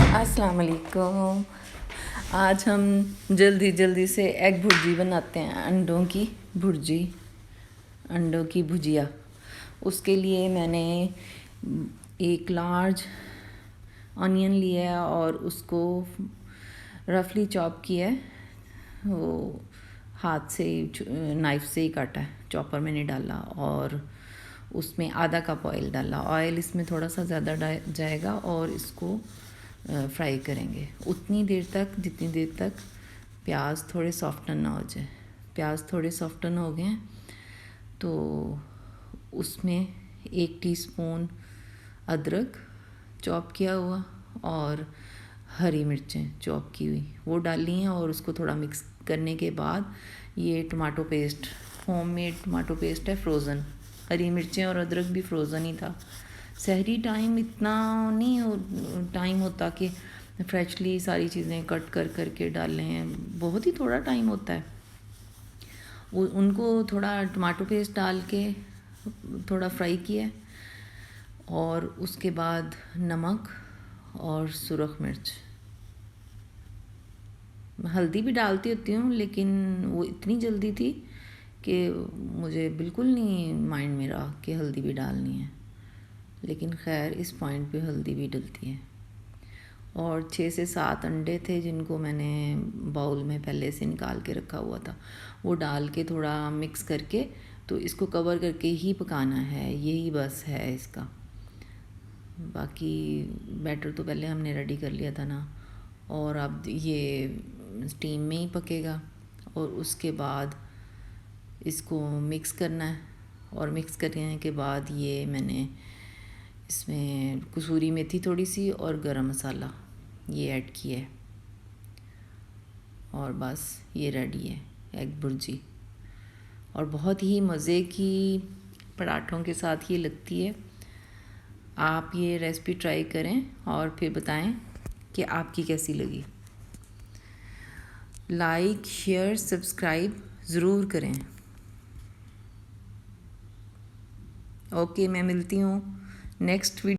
अस्सलाम वालेकुम। आज हम जल्दी से एग भुर्जी बनाते हैं, अंडों की भुर्जी, अंडों की भुजिया। उसके लिए मैंने एक लार्ज ऑनियन लिया है और उसको रफली चॉप किया है। वो हाथ से नाइफ़ से ही काटा है, चॉपर में नहीं डाला। और उसमें आधा कप ऑयल डाला। ऑयल इसमें थोड़ा सा ज़्यादा जाएगा और इसको फ्राई करेंगे उतनी देर तक जितनी देर तक प्याज थोड़े सॉफ्टन ना हो जाए। प्याज थोड़े सॉफ्टन हो गए तो उसमें 1 टीस्पून अदरक चॉप किया हुआ और हरी मिर्चें चॉप की हुई वो डाली हैं। और उसको थोड़ा मिक्स करने के बाद ये tomato paste, homemade tomato paste है, फ्रोज़न। हरी मिर्चें और अदरक भी फ्रोज़न ही था। सहरी टाइम इतना नहीं टाइम होता कि फ्रेशली सारी चीज़ें कट कर करके डालें, बहुत ही थोड़ा टाइम होता है। उनको थोड़ा टमाटो पेस्ट डाल के थोड़ा फ्राई किया और उसके बाद नमक और सुरख मिर्च, हल्दी भी डालती होती हूँ, लेकिन वो इतनी जल्दी थी कि मुझे बिल्कुल नहीं माइंड में रहा कि हल्दी भी डालनी है। लेकिन खैर इस पॉइंट पे हल्दी भी डलती है। और 6 से 7 अंडे थे जिनको मैंने बाउल में पहले से निकाल के रखा हुआ था, वो डाल के थोड़ा मिक्स करके तो इसको कवर करके ही पकाना है, यही बस है इसका। बाकी बैटर तो पहले हमने रेडी कर लिया था ना। और अब ये स्टीम में ही पकेगा और उसके बाद इसको मिक्स करना है। और मिक्स करने के बाद ये मैंने इसमें कसूरी मेथी थोड़ी सी और गरम मसाला ये ऐड किया है और बस ये रेडी है एग भुर्जी। और बहुत ही मज़े की पराठों के साथ ये लगती है। आप ये रेसिपी ट्राई करें और फिर बताएं कि आपकी कैसी लगी। लाइक, शेयर, सब्सक्राइब ज़रूर करें। ओके, मैं मिलती हूँ नेक्स्ट वीडियो।